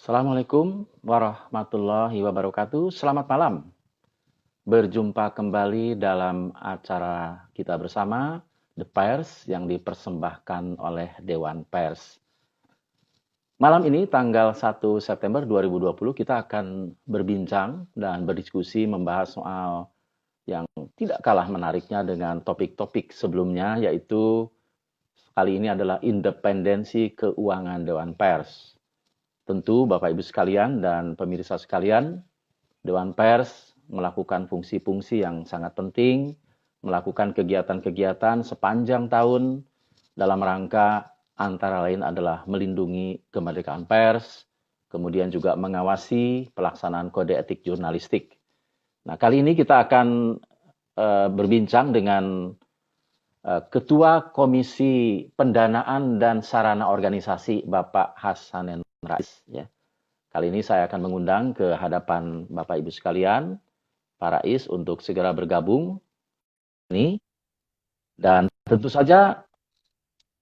Assalamualaikum warahmatullahi wabarakatuh. Selamat malam. Berjumpa kembali dalam acara kita bersama, The Pers, yang dipersembahkan oleh Dewan Pers. Malam ini, tanggal 1 September 2020, kita akan berbincang dan berdiskusi membahas soal yang tidak kalah menariknya dengan topik-topik sebelumnya, yaitu kali ini adalah independensi keuangan Dewan Pers. Tentu Bapak Ibu sekalian dan pemirsa sekalian, Dewan Pers melakukan fungsi-fungsi yang sangat penting, melakukan kegiatan-kegiatan sepanjang tahun dalam rangka antara lain adalah melindungi kemerdekaan pers, kemudian juga mengawasi pelaksanaan kode etik jurnalistik. Nah, kali ini kita akan berbincang dengan Ketua Komisi Pendanaan dan Sarana Organisasi Bapak Hasanen Rais. Ya. Kali ini saya akan mengundang ke hadapan Bapak Ibu sekalian, Pak Rais, untuk segera bergabung ini. Dan tentu saja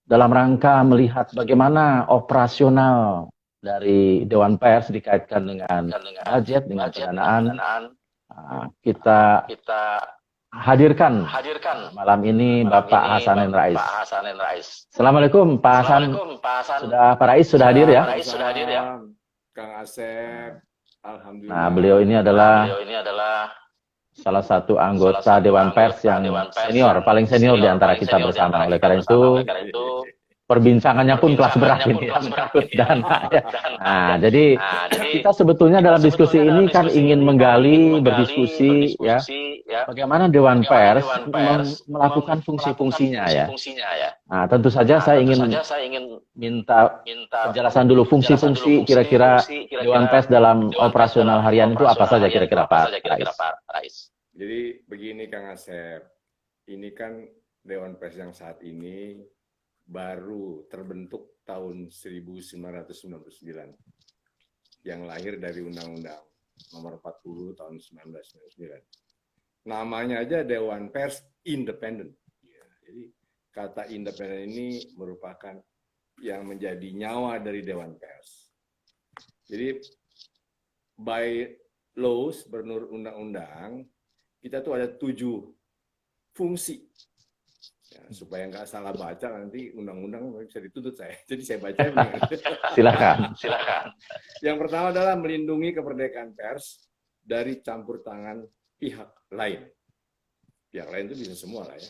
dalam rangka melihat bagaimana operasional dari Dewan Pers dikaitkan dengan budget, dengan pendanaan, kita hadirkan malam ini Bapak Hasanen Rais. Assalamualaikum Pak Hasan. Pak Rais sudah hadir ya? Kang Asep, alhamdulillah. Nah, beliau ini adalah salah satu anggota Dewan Pers yang senior, paling senior di antara kita bersama. Oleh karena itu, perbincangannya pun kelas berat ini ya, menyangkut dana ya. Nah, jadi kita sebetulnya dalam diskusi ini kan ingin menggali, berdiskusi ya, bagaimana Dewan Pers melakukan fungsi-fungsinya ya. Nah, tentu saja saya ingin minta penjelasan dulu fungsi-fungsi kira-kira Dewan Pers dalam operasional harian itu apa saja kira-kira Pak Rais. Jadi begini Kang Asep, ini kan Dewan Pers yang saat ini baru terbentuk tahun 1999 yang lahir dari Undang-Undang Nomor 40 tahun 1999. Namanya aja Dewan Pers Independen. Jadi kata independen ini merupakan yang menjadi nyawa dari Dewan Pers. Jadi by laws, menurut undang-undang, kita tuh ada 7 fungsi. Ya, supaya nggak salah baca nanti undang-undang bisa dituntut saya. Jadi saya baca. Silakan. Yang pertama adalah melindungi kemerdekaan pers dari campur tangan pihak lain. Pihak lain itu bisa semua lah ya.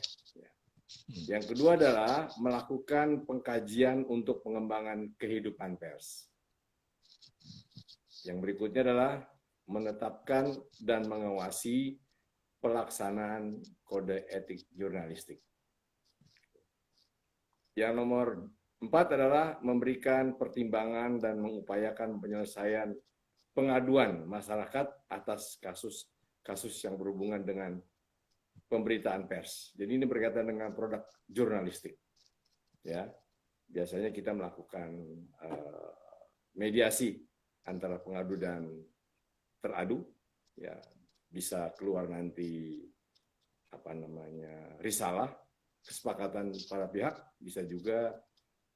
Yang kedua adalah melakukan pengkajian untuk pengembangan kehidupan pers. Yang berikutnya adalah menetapkan dan mengawasi pelaksanaan kode etik jurnalistik. Yang nomor 4 adalah memberikan pertimbangan dan mengupayakan penyelesaian pengaduan masyarakat atas kasus yang berhubungan dengan pemberitaan pers. Jadi ini berkaitan dengan produk jurnalistik. Ya, biasanya kita melakukan mediasi antara pengadu dan teradu. Ya, bisa keluar nanti risalah, kesepakatan para pihak, bisa juga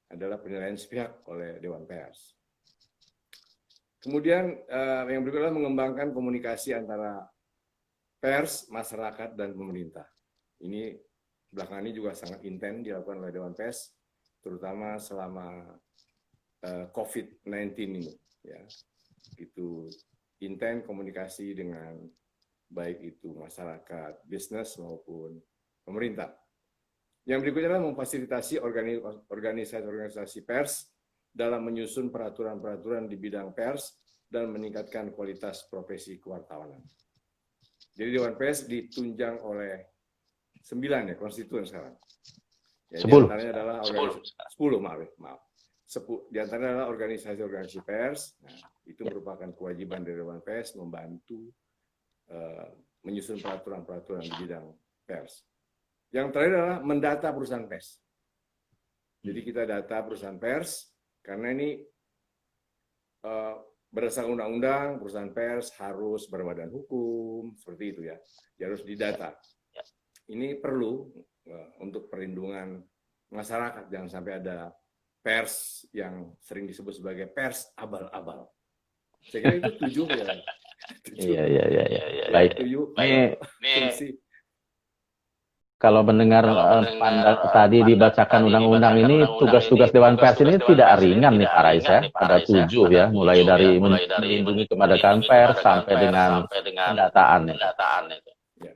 adalah penilaian sepihak oleh Dewan Pers. Kemudian yang berikutnya adalah mengembangkan komunikasi antara pers, masyarakat, dan pemerintah. Ini belakangan ini juga sangat intens dilakukan oleh Dewan Pers, terutama selama COVID-19 ini. Ya, itu intens komunikasi dengan baik itu masyarakat, bisnis maupun pemerintah. Yang berikutnya adalah memfasilitasi organisasi-organisasi pers dalam menyusun peraturan-peraturan di bidang pers dan meningkatkan kualitas profesi kewartawanan. Jadi Dewan Pers ditunjang oleh 9 ya konstituen sekarang. Ya, 10. Di antaranya adalah 10, di antaranya adalah organisasi-organisasi pers. Nah, itu merupakan kewajiban dari Dewan Pers membantu menyusun peraturan-peraturan di bidang pers. Yang terakhir adalah mendata perusahaan pers. Jadi kita data perusahaan pers karena ini berdasarkan undang-undang, perusahaan pers harus berbadan hukum, seperti itu ya. Dia harus didata. Ini perlu untuk perlindungan masyarakat, jangan sampai ada pers yang sering disebut sebagai pers abal-abal. Saya kira itu tujuh ya. Iya, iya, iya, iya. Baik. Tujuh Ini fungsi. kalau mendengar tadi dibacakan undang-undang ini, tugas-tugas Dewan Pers ini tidak ringan nih Pak Rais ya. Ada 7 ya, mulai dari melindungi kemerdekaan pers sampai dengan pendataan itu. Ya.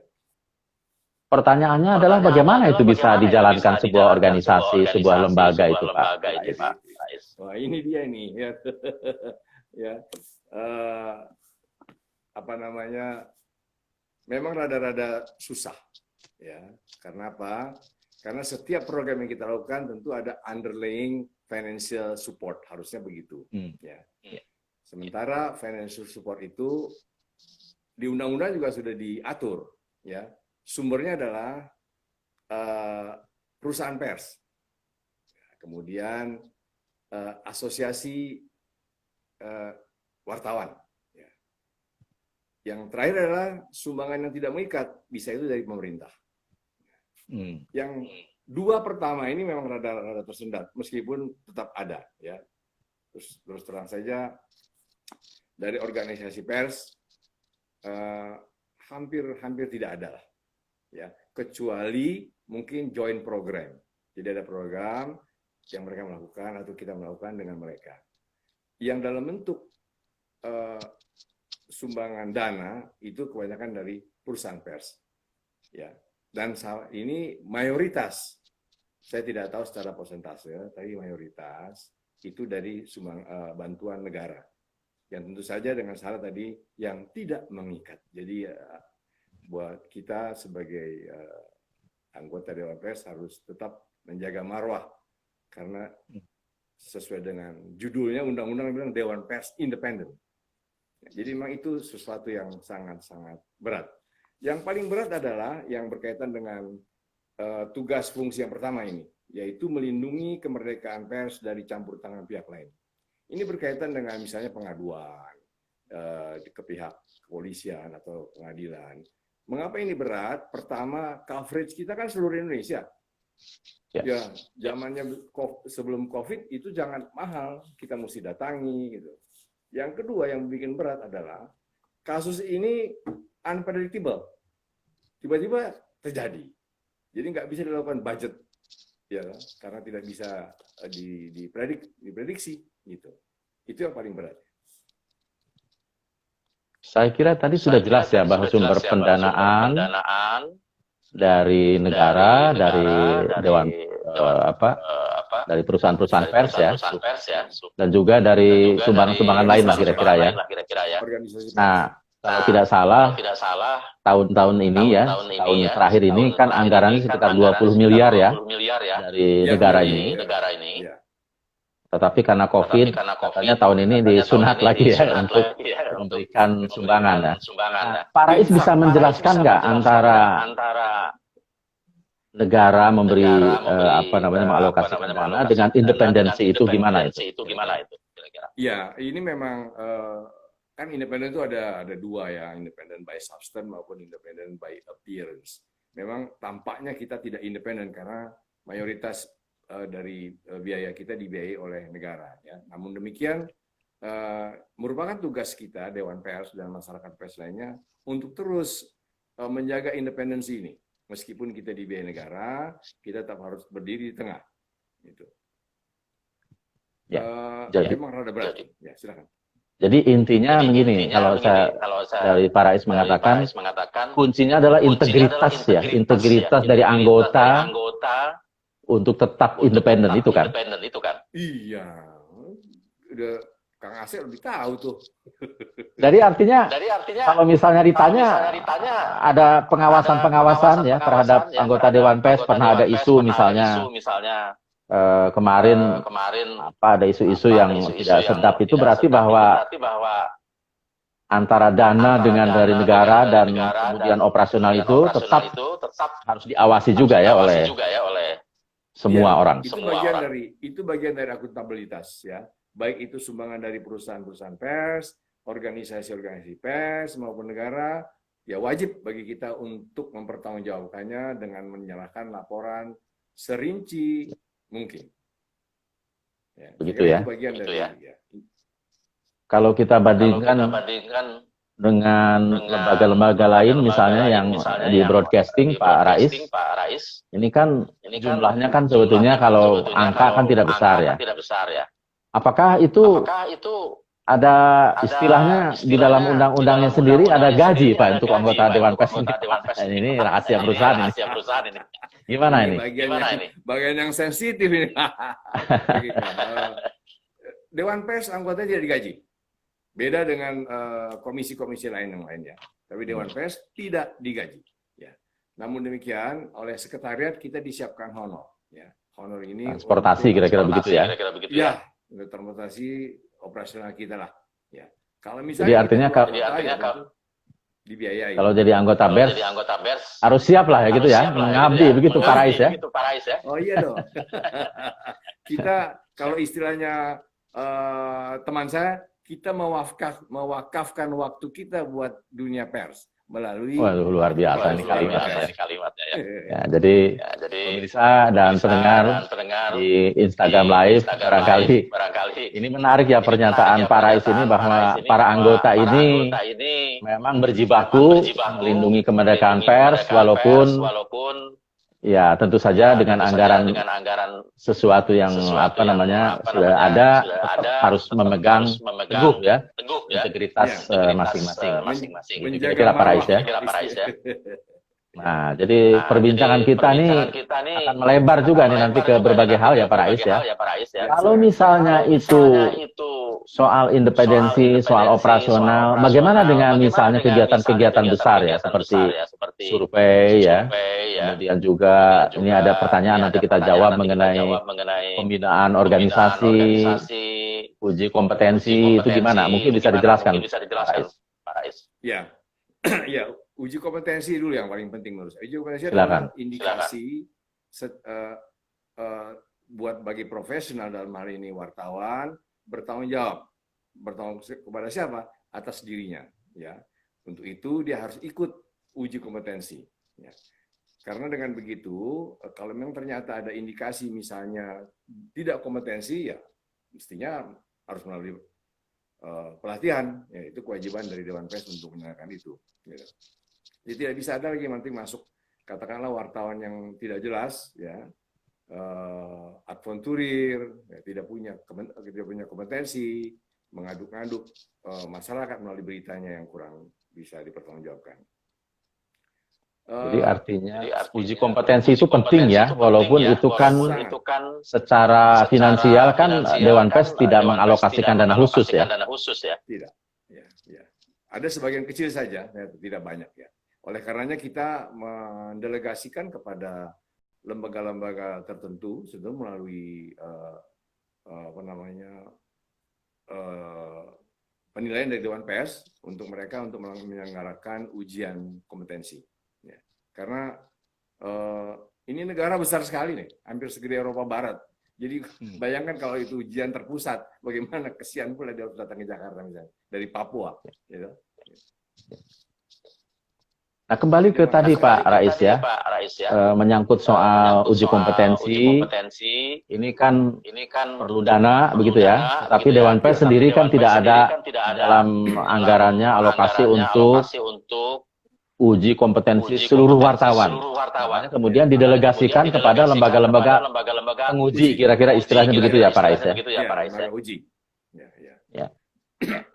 Pertanyaannya adalah bagaimana itu bisa dijalankan sebuah organisasi, sebuah lembaga itu Pak Rais? Wah, ini dia nih ya. Ya. Eh, apa namanya? Memang rada-rada susah ya. Karena apa? Karena setiap program yang kita lakukan tentu ada underlying financial support, harusnya begitu. Ya. Sementara financial support itu di undang-undang juga sudah diatur, ya. Sumbernya adalah perusahaan pers, kemudian asosiasi wartawan. Ya. Yang terakhir adalah sumbangan yang tidak mengikat, bisa itu dari pemerintah. Yang dua pertama ini memang rada tersendat, meskipun tetap ada, ya. Terus terang saja dari organisasi pers hampir tidak ada lah, ya, kecuali mungkin joint program. Jadi ada program yang mereka melakukan atau kita melakukan dengan mereka. Yang dalam bentuk sumbangan dana itu kebanyakan dari perusahaan pers, ya. Dan ini mayoritas, saya tidak tahu secara persentase, tapi mayoritas itu dari bantuan negara. Yang tentu saja dengan syarat tadi yang tidak mengikat. Jadi buat kita sebagai anggota Dewan Pers harus tetap menjaga marwah, karena sesuai dengan judulnya undang-undang bilang Dewan Pers Independen. Jadi memang itu sesuatu yang sangat-sangat berat. Yang paling berat adalah yang berkaitan dengan tugas fungsi yang pertama ini, yaitu melindungi kemerdekaan pers dari campur tangan pihak lain. Ini berkaitan dengan misalnya pengaduan ke pihak kepolisian atau pengadilan. Mengapa ini berat? Pertama, coverage kita kan seluruh Indonesia. Ya, zamannya sebelum COVID itu jangan mahal, kita mesti datangi gitu. Yang kedua yang bikin berat adalah kasus ini unpredictable, tiba-tiba terjadi. Jadi nggak bisa dilakukan budget, ya, karena tidak bisa diprediksi, gitu. Itu yang paling berat. Saya kira tadi sudah jelas ya bahwa sumber pendanaan dari negara, dari Dewan dari perusahaan-perusahaan pers ya, dan juga dari sumbangan-sumbangan lain lah kira-kira ya. Nah, kalau tidak salah, tahun-tahun ini ya, tahun terakhir ini kan anggarannya sekitar 20 miliar ya dari negara ini. Tetapi karena COVID, katanya tahun ini disunat lagi ya untuk memberikan sumbangan ya. Nah, Pak Rais bisa menjelaskan nggak antara negara memberi mengalokasikan dana dengan independensi itu gimana itu? Ya, ini memang kan independen itu ada dua ya, independen by substance maupun independen by appearance. Memang tampaknya kita tidak independen karena mayoritas dari biaya kita dibiayai oleh negara, ya. Namun demikian merupakan tugas kita Dewan Pers dan masyarakat pers lainnya untuk terus menjaga independensi ini. Meskipun kita dibiayai negara, kita tetap harus berdiri di tengah. Gitu. Jadi memang rada berat. Ya, silakan. Jadi intinya begini, kalau saya dari Pak Rais mengatakan kuncinya adalah integritas ya, integritas dari anggota untuk tetap independen itu kan? Iya, udah Kang Asep lebih tahu tuh. Jadi artinya kalau misalnya ditanya ada pengawasan ya terhadap anggota Dewan Pers, pernah ada isu misalnya kemarin ada isu-isu yang tidak sedap, itu berarti bahwa antara dana dengan dari negara dan kemudian operasional itu tetap harus diawasi juga ya oleh semua orang. Itu bagian dari akuntabilitas ya. Baik itu sumbangan dari perusahaan-perusahaan pers, organisasi-organisasi pers maupun negara, ya wajib bagi kita untuk mempertanggungjawabkannya dengan menyerahkan laporan serinci, mungkin. Ya, begitu ya. Itu bagian dari. Ya. Kalau kita bandingkan dengan lembaga-lembaga lain misalnya yang di broadcasting Pak Rais, ini kan jumlahnya kan sebetulnya kalau angka kan tidak besar ya. Apakah itu ada istilahnya di dalam undang-undangnya sendiri ada gaji Pak untuk anggota Dewan Pers ini? Ini rahasia perusahaan ini. Gimana ini? Bagian yang sensitif ini. Dewan Pers anggotanya tidak digaji. Beda dengan komisi-komisi lain yang lainnya. Tapi Dewan Pers tidak digaji. Ya. Namun demikian, oleh sekretariat kita disiapkan honor. Ya. Honor ini transportasi kira-kira begitu ya? Ya, untuk transportasi operasional kita lah. Ya. Kalau misalnya jadi artinya kalau dibiayai. Kalau jadi anggota BERS harus siap lah ya gitu ya, mengabdi begitu Pak Rais ya. Oh iya dong. Kita kalau istilahnya teman saya, kita mewakafkan waktu kita buat dunia pers melalui. Waduh, luar biasa ini kalimatnya ya. Ya, jadi pemirsa dan pendengar di Instagram Live barangkali ini menarik ya pernyataan Pak Rais ini bahwa para anggota ini memang berjibaku melindungi kemerdekaan pers walaupun ya tentu saja dengan anggaran sesuatu yang sudah ada harus memegang teguh ya integritas masing-masing. Kira-kira Pak Rais ya. Nah, jadi perbincangan kita nih akan melebar juga nih nanti ke berbagai hal ya Pak Rais ya. Kalau misalnya itu soal independensi, soal operasional, bagaimana dengan misalnya kegiatan-kegiatan besar ya seperti survei ya. Kemudian juga ini ada pertanyaan nanti kita jawab mengenai pembinaan organisasi, uji kompetensi itu gimana? Mungkin bisa dijelaskan Pak Rais. Ya. Ya, uji kompetensi dulu yang paling penting menurut saya. Uji kompetensi adalah indikasi buat bagi profesional dalam hal ini wartawan bertanggung jawab kepada siapa? Atas dirinya. Ya, untuk itu dia harus ikut uji kompetensi. Ya. Karena dengan begitu, kalau memang ternyata ada indikasi misalnya tidak kompetensi, ya mestinya harus melalui pelatihan. Ya, itu kewajiban dari Dewan Pers untuk menanyakan itu. Ya. Jadi tidak bisa ada lagi nanti masuk katakanlah wartawan yang tidak jelas, ya, adventurir, ya, tidak punya kompetensi, mengaduk-aduk masyarakat melalui beritanya yang kurang bisa dipertanggungjawabkan. Jadi artinya uji kompetensi itu penting ya, walaupun itu kan secara finansial kan Dewan Pers tidak mengalokasikan dana khusus ya. Tidak. Ya. Ada sebagian kecil saja, tidak banyak ya. Oleh karenanya kita mendelegasikan kepada lembaga-lembaga tertentu, sudah melalui penilaian dari Dewan Pers untuk mereka untuk menyelenggarakan ujian kompetensi. Ya. Karena ini negara besar sekali nih, hampir segede Eropa Barat. Jadi bayangkan kalau itu ujian terpusat, bagaimana kesian pula dia harus datang ke Jakarta misalnya dari Papua. Gitu. Nah, kembali ke tadi Pak Rais ya, menyangkut soal uji kompetensi, ini kan perlu dana begitu ya, tapi Dewan Pers sendiri kan tidak ada dalam anggarannya alokasi untuk uji kompetensi seluruh wartawan. Kemudian didelegasikan kepada lembaga-lembaga penguji, kira-kira istilahnya begitu ya Pak Rais ya. Ya.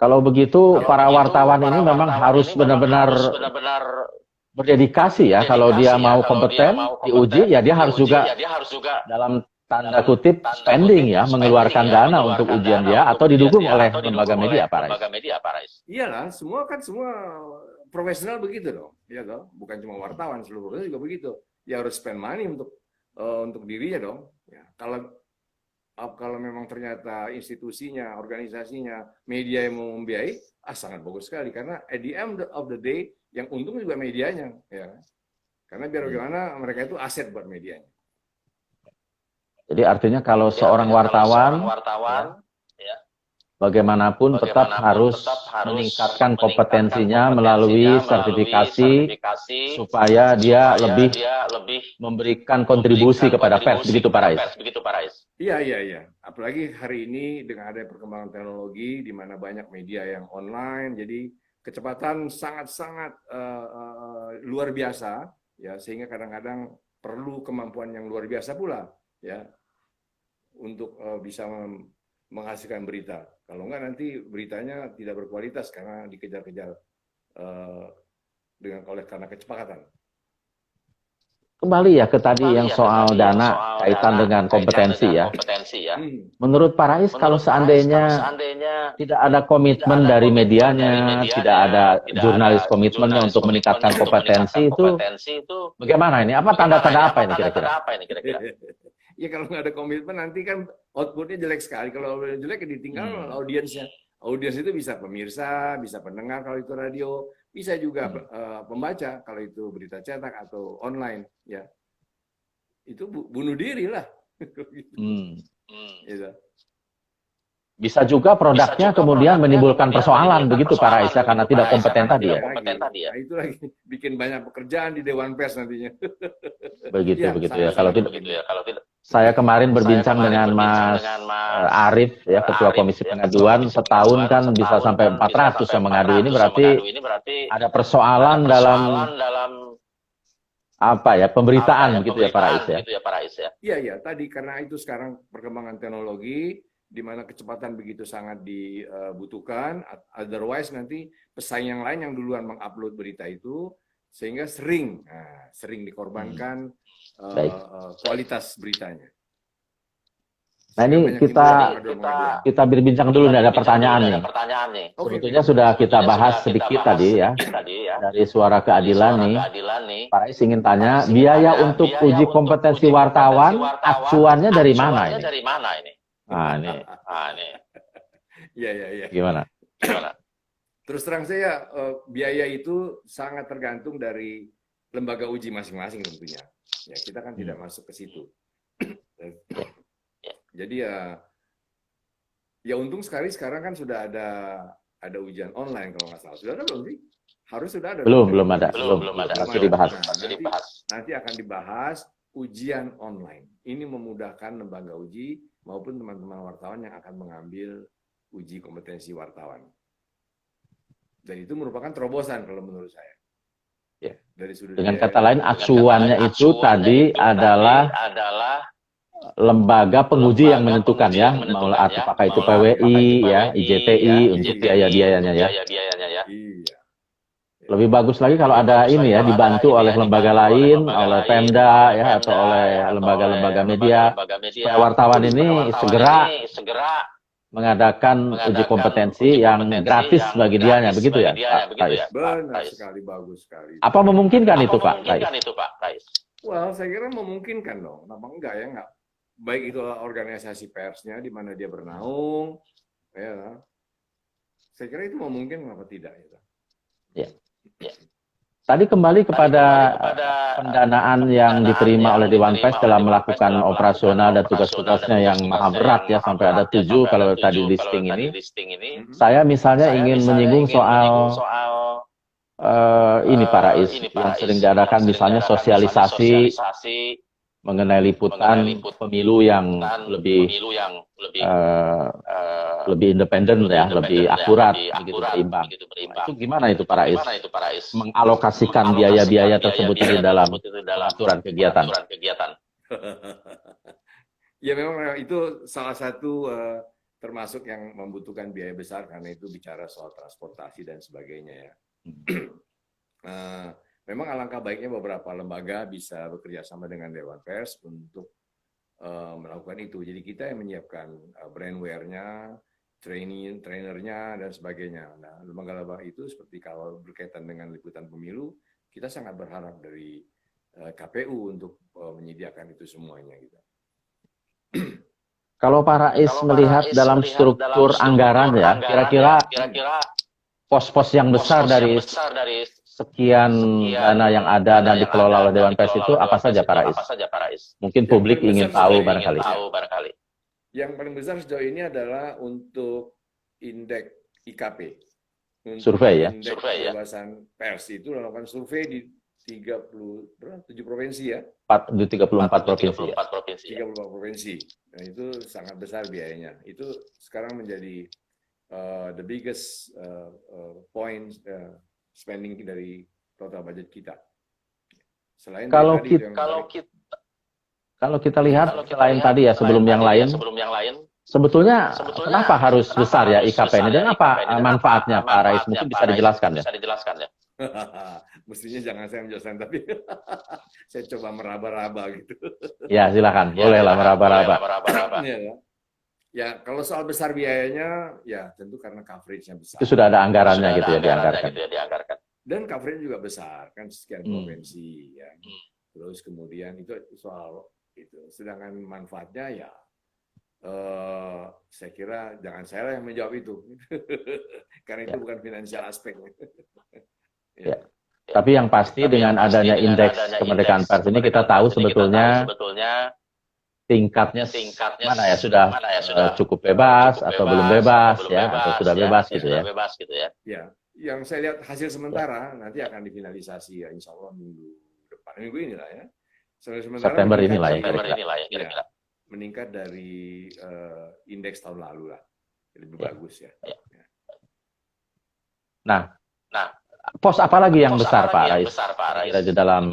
Kalau begitu para wartawan ini memang harus benar-benar berdedikasi ya, kalau dia mau kompeten diuji ya dia harus juga dalam tanda kutip spending ya, mengeluarkan dana untuk ujian dia atau didukung oleh lembaga media Pak Rais. Iyalah, semua profesional begitu dong, ya dong. Bukan cuma wartawan, seluruhnya juga begitu. Ya harus spend money untuk dirinya dong. Ya, kalau memang ternyata institusinya, organisasinya, media yang mau membiayai, sangat bagus sekali karena at the end of the day yang untung juga medianya, ya. Karena biar bagaimana mereka itu aset buat medianya. Jadi artinya kalau seorang wartawan ya, bagaimanapun tetap harus meningkatkan kompetensinya melalui sertifikasi supaya dia lebih memberikan kontribusi kepada pers, begitu Pak Rais. Iya, iya, iya. Apalagi hari ini dengan ada perkembangan teknologi, di mana banyak media yang online, jadi kecepatan sangat-sangat luar biasa, ya, sehingga kadang-kadang perlu kemampuan yang luar biasa pula, ya, untuk bisa menghasilkan berita. Kalau enggak nanti beritanya tidak berkualitas karena dikejar-kejar uh, karena kecepatan. Kembali ya ke tadi Kembali yang ya ke soal tadi yang dana soal kaitan dana dengan kaitan kompetensi dengan ya. kompetensi ya. Menurut Pak Rais, kalau Menurut Pak Rais, kalau seandainya seandainya tidak ada tidak komitmen ada dari komitmen dari medianya, tidak medianya, ada tidak ada jurnalis komitmennya jurnalis untuk meningkatkan komitmennya untuk meningkatkan kompetensi itu, kompetensi itu, bagaimana ini? Apa bagaimana ini? tanda-tanda apa Apa ini kira-kira? tanda-tanda apa ini kira-kira? Ya kalau nggak ada komitmen nanti kan outputnya jelek sekali. Kalau jelek ya ditinggal audiensnya. Audiens itu bisa pemirsa, bisa pendengar kalau itu radio, bisa juga pembaca kalau itu berita cetak atau online. Ya, itu bunuh diri lah. Gitu. Bisa juga produknya kemudian menimbulkan persoalan begitu Pak Rais ya, karena tidak kompeten tadi ya. Nah, itu lagi bikin banyak pekerjaan di Dewan Pers nantinya. Begitu Ya, begitu ya. sangat-sangat Kalau begitu tidak, ya. Kalau tidak, saya kemarin berbincang dengan Mas Arief ya, Ketua Komisi Pengaduan, setahun kan bisa sampai 400 yang mengadu. Ini berarti ada persoalan dalam apa ya, pemberitaan begitu ya Pak Rais ya. Iya, iya. Tadi karena itu sekarang perkembangan teknologi, di mana kecepatan begitu sangat dibutuhkan, otherwise nanti pesaing yang lain yang duluan mengupload berita itu, sehingga sering dikorbankan kualitas beritanya. Nah ini kita berbincang dulu nih, ada pertanyaan nih. Sebetulnya sudah kita bahas sedikit tadi ya, dari Suara Keadilan nih. Pak Rais ingin tanya, biaya untuk uji kompetensi wartawan, acuannya dari mana ini? Nah ini. Iya. Gimana? Terus terang saya, biaya itu sangat tergantung dari lembaga uji masing-masing tentunya. Ya, kita kan tidak masuk ke situ. Jadi ya untung sekali sekarang kan sudah ada ujian online kalau nggak salah. Sudah ada belum sih? Harus sudah ada. Belum ada. Masih dibahas. Nanti akan dibahas ujian online. Ini memudahkan lembaga uji maupun teman-teman wartawan yang akan mengambil uji kompetensi wartawan. Dan itu merupakan terobosan kalau menurut saya. Ya. Dari sudut dengan kata lain, acuannya itu tadi adalah lembaga penguji yang menentukan ya, apakah itu PWI, ya, IJTI untuk biaya-biayanya ya. Iya. Lebih bagus lagi kalau ada ini ya, dibantu oleh lembaga lain, oleh Pemda ya, atau oleh lembaga-lembaga media, supaya wartawan ini segera mengadakan uji kompetensi yang gratis bagi dianya, begitu ya, Pak Rais? Benar sekali, bagus sekali. Apa memungkinkan itu, Pak Rais? Well, saya kira memungkinkan dong. Kenapa enggak ya? Enggak. Baik itu organisasi persnya di mana dia bernaung, ya. Saya kira itu memungkinkan, kenapa tidak? Ya. Tadi kembali kepada pendanaan yang diterima oleh Dewan Pers dalam melakukan operasional dan tugas-tugasnya yang maha berat ya, sampai ada 7 kalau tadi listing ini. Saya misalnya ingin menyinggung soal ini Pak Rais, yang sering diadakan misalnya sosialisasi mengenai liputan pemilu yang lebih independen ya, lebih akurat, begitu berimbang. Itu gimana itu Pak Rais? Mengalokasikan biaya-biaya tersebut di dalam aturan kegiatan. Ya memang itu salah satu termasuk yang membutuhkan biaya besar karena itu bicara soal transportasi dan sebagainya ya. Memang alangkah baiknya beberapa lembaga bisa bekerja sama dengan Dewan Pers untuk melakukan itu. Jadi kita yang menyiapkan brandware-nya, trainernya dan sebagainya. Nah, lembaga-lembaga itu seperti kalau berkaitan dengan liputan pemilu, kita sangat berharap dari KPU untuk menyediakan itu semuanya. Gitu. Kalau Pak Rais melihat dalam struktur anggaran ya, kira-kira pos-pos yang besar dari sekian dana yang ada dan dikelola oleh Dewan Pers itu apa saja Pak Rais? Mungkin publik ingin tahu barangkali. Yang paling besar sejauh ini adalah untuk indeks IKP. Survei ya? Indeks kebebasan pers itu melakukan survei di 7 provinsi ya. Di 34 provinsi. 34 provinsi. Nah, itu sangat besar biayanya. Itu sekarang menjadi the biggest point spending dari total budget kita. Selain Kalau dari tadi kalau kita lihat selain tadi ya sebelum yang lain, sebetulnya kenapa harus besar ya IKP ini dan apa manfaatnya Pak Rais? Mungkin bisa dijelaskan ya. Mestinya jangan saya menjelaskan, tapi saya coba meraba-raba gitu. Ya silakan, bolehlah meraba-raba. Ya, kalau soal besar biayanya, ya tentu karena coverage-nya besar. Itu sudah ada anggarannya gitu ya dianggarkan. Dan coverage juga besar, kan sekian provinsi ya. Terus kemudian itu soal itu. Sedangkan manfaatnya ya, saya kira jangan saya yang menjawab itu, karena itu bukan finansial aspek. Ya. Tapi yang pasti dengan adanya indeks kemerdekaan pers ini kita tahu sebetulnya tingkatnya mana ya sudah cukup bebas atau belum bebas ya atau sudah bebas gitu ya. Ya, yang saya lihat hasil sementara nanti akan difinalisasi ya insya Allah minggu depan, minggu inilah ya. September inilah ya kira-kira. Meningkat dari indeks tahun lalu lah, lebih bagus ya. Nah, pos apa lagi yang besar Pak Rais? Kira di dalam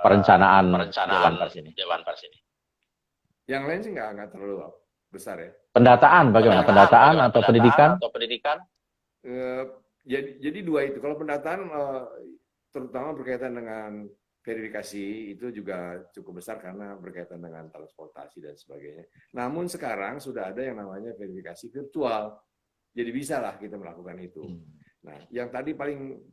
perencanaan Dewan Pers ini. Yang lain sih nggak terlalu besar ya. Pendataan bagaimana? Pendataan atau pendidikan? Jadi dua itu. Kalau pendataan terutama berkaitan dengan verifikasi itu juga cukup besar karena berkaitan dengan transportasi dan sebagainya. Namun sekarang sudah ada yang namanya verifikasi virtual. Jadi bisa lah kita melakukan itu. Nah, yang tadi paling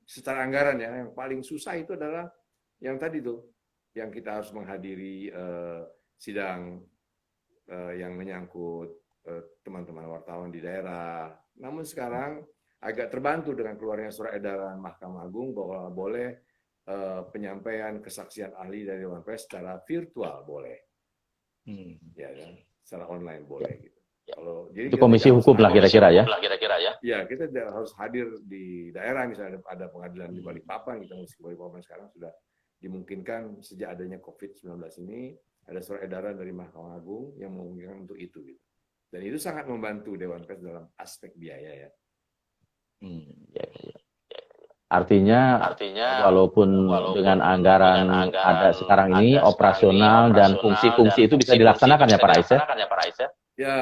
secara anggaran ya, yang paling susah itu adalah yang tadi tuh, yang kita harus menghadiri sidang yang menyangkut teman-teman wartawan di daerah. Namun sekarang agak terbantu dengan keluarnya surat edaran Mahkamah Agung bahwa boleh penyampaian kesaksian ahli dari Dewan Pers secara virtual boleh, ya kan, secara online boleh gitu. Jadi itu komisi hukum lah kira-kira ya. Ya, kita harus hadir di daerah, misalnya ada pengadilan di Balikpapan, kita mesti ke Balikpapan sekarang sudah dimungkinkan sejak adanya COVID-19 ini, ada surat edaran dari Mahkamah Agung yang memungkinkan untuk itu gitu. Dan itu sangat membantu Dewan Pers dalam aspek biaya ya. Artinya walaupun dengan anggaran ada sekarang ini operasional dan fungsi-fungsi itu bisa dilaksanakan ya Pak Rais ya? Ya,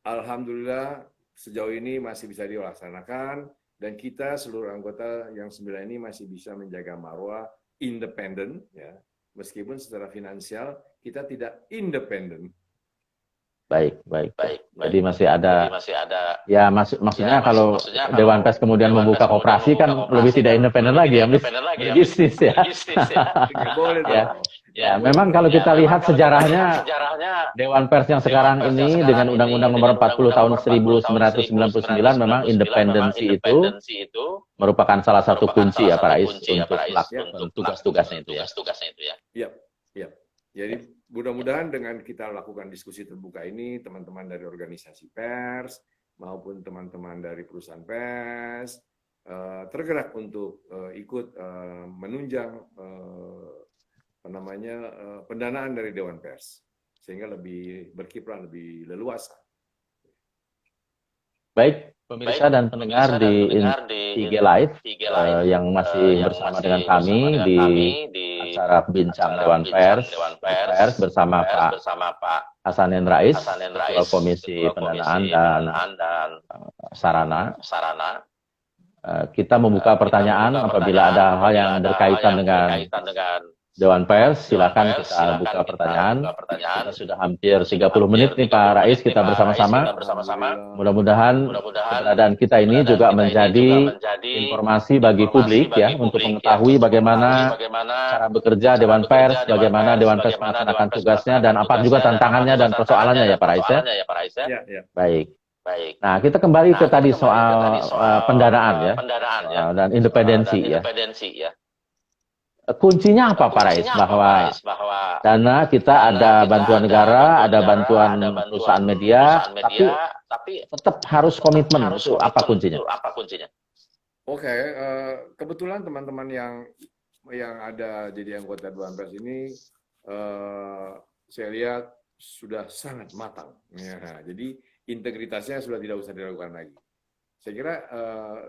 alhamdulillah sejauh ini masih bisa dilaksanakan dan kita seluruh anggota yang 9 ini masih bisa menjaga marwah independen ya, meskipun secara finansial kita tidak independen. Baik. Jadi masih ada ya maksudnya kalau Dewan Pers kemudian membuka koperasi kan lebih tidak independen lagi ya, bisnis ya. Ya, memang kalau kita lihat sejarahnya Dewan Pers yang sekarang ini dengan Undang-Undang Nomor 40 Tahun 1999 memang independensi itu merupakan salah satu kunci ya Pak Rais untuk melakukan tugas-tugasnya itu ya. Iya. Jadi mudah-mudahan dengan kita lakukan diskusi terbuka ini, teman-teman dari organisasi pers maupun teman-teman dari perusahaan pers tergerak untuk ikut menunjang pendanaan dari Dewan Pers sehingga lebih berkiprah, lebih leluasa. Baik, pemirsa dan pendengar di IG Live yang masih bersama dengan kami di acara Bincang Dewan Pers bersama Pak Hasanin Rais, Ketua Komisi Pendanaan dan Sarana. Kita membuka pertanyaan apabila ada hal yang berkaitan dengan Dewan Pers, silakan kita buka pertanyaan. Kita sudah hampir 30 menit nih Pak Rais kita bersama-sama. Mudah-mudahan keberadaan kita ini juga menjadi informasi bagi publik ya untuk mengetahui bagaimana cara bekerja Dewan Pers, bagaimana Dewan Pers melaksanakan tugasnya dan apa juga tantangannya dan persoalannya ya Pak Rais ya. Baik. Nah, kita kembali ke tadi soal pendanaan ya dan independensi ya. Kuncinya apa Pak Rais? Bahwa dana kita ada bantuan negara, ada bantuan perusahaan media, tapi tetap harus komitmen. Itu apa kuncinya? Oke, kebetulan teman-teman yang ada jadi anggota Dewan Pers ini, eh, saya lihat sudah sangat matang. Ya, jadi integritasnya sudah tidak usah diragukan lagi. Saya kira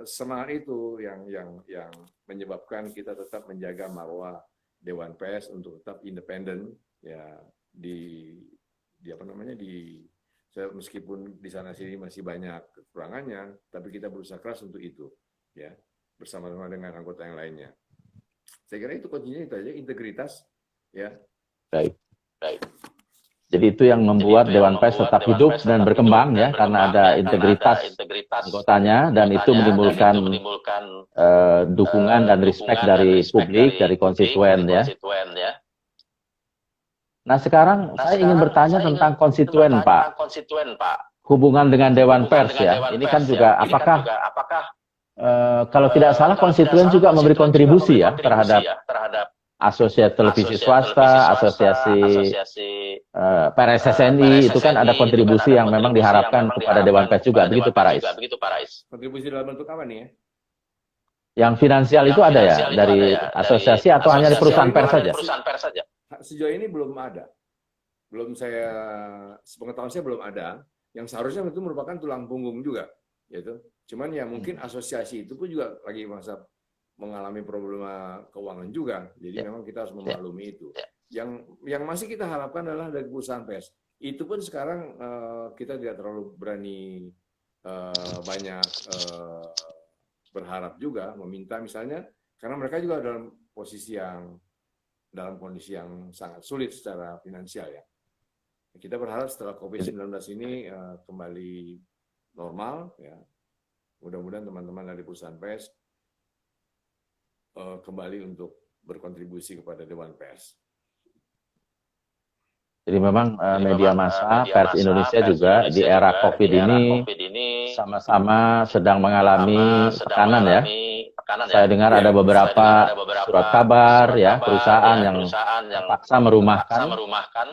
semangat itu yang menyebabkan kita tetap menjaga marwah Dewan Pers untuk tetap independen, ya, di apa namanya, meskipun di sana sini masih banyak kekurangannya, tapi kita berusaha keras untuk itu, ya, bersama-sama dengan anggota yang lainnya. Saya kira itu kuncinya itu aja, integritas, ya. Baik. Jadi itu yang membuat Dewan Pers tetap hidup dan berkembang ya, karena ada integritas anggotanya, dan itu menimbulkan dukungan dan respect dari publik, dari konstituen ya. Nah sekarang saya ingin bertanya tentang konstituen Pak, hubungan dengan Dewan Pers ya. Ini kan juga apakah kalau tidak salah konstituen juga memberi kontribusi ya terhadap asosiasi televisi swasta, asosiasi PRSSNI, itu kan ada kontribusi yang memang diharapkan kepada Dewan Pers juga, begitu Pak Rais? Kontribusi dalam bentuk apa nih ya? Yang finansial itu ada ya dari asosiasi atau hanya di perusahaan pers saja? Sejauh ini belum ada. Sepengetahuan saya belum ada. Yang seharusnya itu merupakan tulang punggung juga, gitu. Cuman ya mungkin asosiasi itu pun juga lagi mengalami problema keuangan juga. Jadi memang kita harus memaklumi itu. Yang masih kita harapkan adalah dari perusahaan pers. Itu pun sekarang kita tidak terlalu berani banyak berharap juga, meminta misalnya, karena mereka juga dalam kondisi yang sangat sulit secara finansial ya. Kita berharap setelah COVID-19 ini kembali normal ya. Mudah-mudahan teman-teman dari perusahaan pers kembali untuk berkontribusi kepada Dewan Pers. Jadi memang media massa, pers Indonesia juga di era COVID ini sama-sama sedang mengalami tekanan ya. Saya dengar ada beberapa surat kabar ya, perusahaan yang terpaksa merumahkan,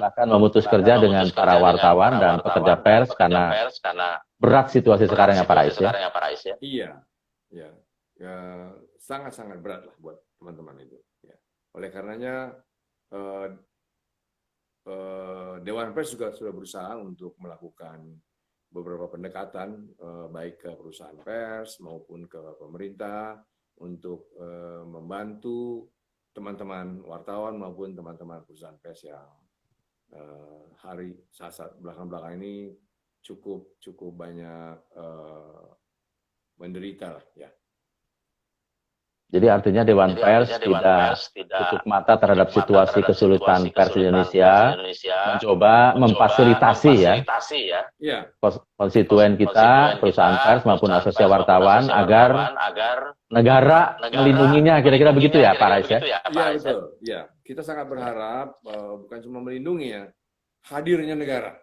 bahkan memutus kerja dengan para wartawan dan pekerja pers karena berat situasi sekarang ya Pak Rais ya. Iya, ya, sangat-sangat berat lah buat teman-teman itu. Ya. Oleh karenanya Dewan Pers juga sudah berusaha untuk melakukan beberapa pendekatan baik ke perusahaan pers maupun ke pemerintah untuk membantu teman-teman wartawan maupun teman-teman perusahaan pers yang saat belakang-belakang ini cukup banyak menderita lah ya. Jadi artinya Dewan Pers tidak tutup mata terhadap situasi kesulitan pers di Indonesia, mencoba memfasilitasi ya konstituen kita, perusahaan pers maupun asosiasi wartawan agar negara melindunginya, kira-kira begitu ya Pak Rais ya? Iya betul, ya. Kita sangat berharap bukan cuma melindungi ya, hadirnya negara.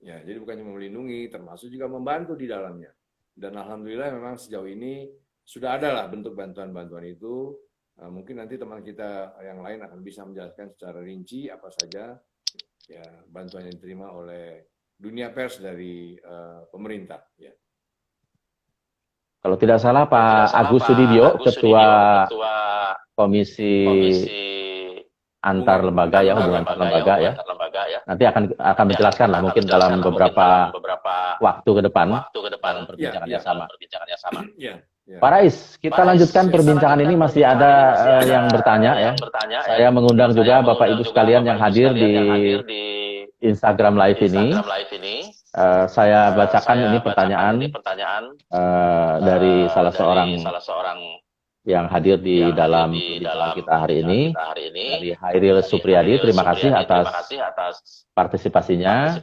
Ya, jadi bukan cuma melindungi, termasuk juga membantu di dalamnya. Dan alhamdulillah memang sejauh ini sudah ada lah bentuk bantuan-bantuan itu. Mungkin nanti teman kita yang lain akan bisa menjelaskan secara rinci apa saja ya bantuan yang diterima oleh dunia pers dari pemerintah. Ya. Kalau tidak salah Pak Agus Sudibyo, Ketua Komisi Antar Lembaga ya, hubungan antar lembaga ya. Nanti akan menjelaskan lah mungkin dalam beberapa waktu ke depan dalam perbincangan yang sama. Ya. Pak Rais, kita lanjutkan perbincangan ini, masih ada yang bertanya ya. Saya mengundang juga Bapak Ibu sekalian yang hadir di Instagram Live ini. Saya bacakan ini pertanyaan dari salah seorang yang hadir di dalam perbincangan kita hari ini, dari Hairil Supriyadi. Terima kasih atas partisipasinya.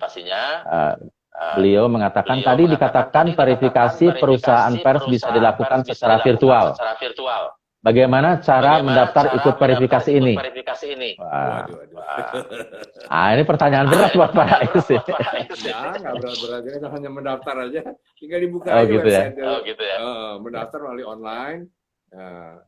Beliau mengatakan tadi dikatakan verifikasi perusahaan pers bisa dilakukan secara virtual. Bagaimana cara mendaftar ikut verifikasi ini? Wah. Ini pertanyaan berat buat Pak Rais. Ya, nggak berat-berat, kita hanya mendaftar aja, tinggal dibuka aja gitu website. Ya? Mendaftar melalui online.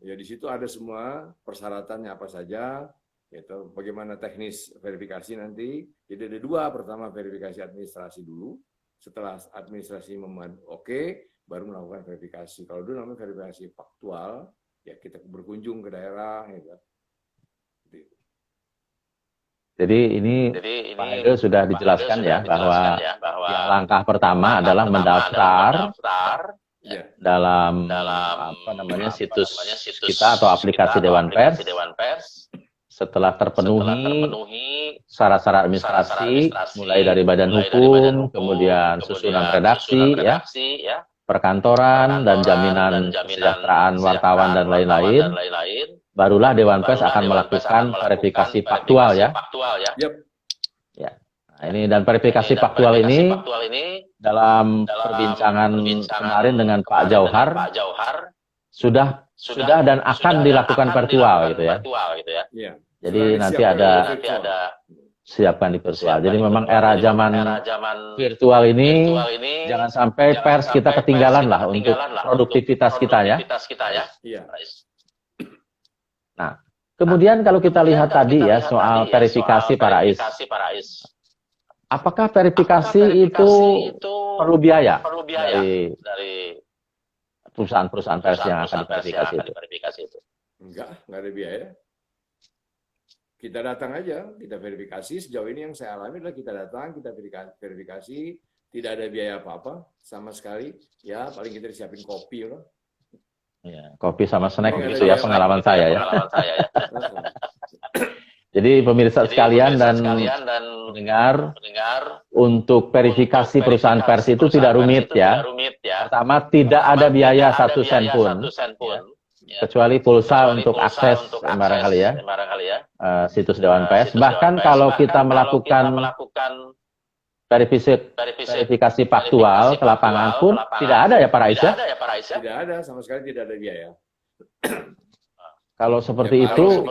Ya di situ ada semua persyaratannya apa saja. Gitu. Bagaimana teknis verifikasi nanti? Jadi ada dua. Pertama verifikasi administrasi dulu. Setelah administrasi oke, baru melakukan verifikasi. Kalau dulu namanya verifikasi faktual, ya kita berkunjung ke daerah, ya. Jadi ini Pak Haidil sudah dijelaskan ya bahwa yang langkah pertama adalah mendaftar dalam apa namanya situs kita atau aplikasi Dewan Pers. Setelah terpenuhi syarat-syarat administrasi, mulai dari badan hukum, kemudian susunan redaksi, ya, perkantoran dan jaminan kesejahteraan wartawan dan lain-lain, barulah Dewan Pers akan melakukan verifikasi faktual, ya. Ya. Nah, ini dan verifikasi faktual ini dalam perbincangan kemarin dengan Pak Jauhar sudah dan akan dilakukan virtual gitu ya. Jadi nanti ada siapkan di virtual. Jadi memang era zaman virtual ini jangan sampai pers kita ketinggalan lah untuk produktivitas kita ya. Nah, kemudian kalau kita lihat tadi ya soal verifikasi Pak Rais. Apakah verifikasi itu perlu biaya dari perusahaan-perusahaan pers yang akan diverifikasi itu? Enggak ada biaya. Kita datang aja, kita verifikasi. Sejauh ini yang saya alami adalah kita datang, kita verifikasi, tidak ada biaya apa-apa sama sekali. Ya, paling kita disiapin kopi loh. Ya, kopi sama snack gitu ya pengalaman saya ya. Jadi pemirsa sekalian dan pendengar, untuk verifikasi perusahaan pers itu tidak rumit ya. Pertama, tidak ada biaya 1 sen pun. Kecuali pulsa untuk akses barangkali ya, situs Dewan Pers. Bahkan kalau kita melakukan verifikasi faktual ke lapangan pun tidak ada ya Pak Rais ya? Tidak ada, sama sekali tidak ada biaya. Kalau seperti itu,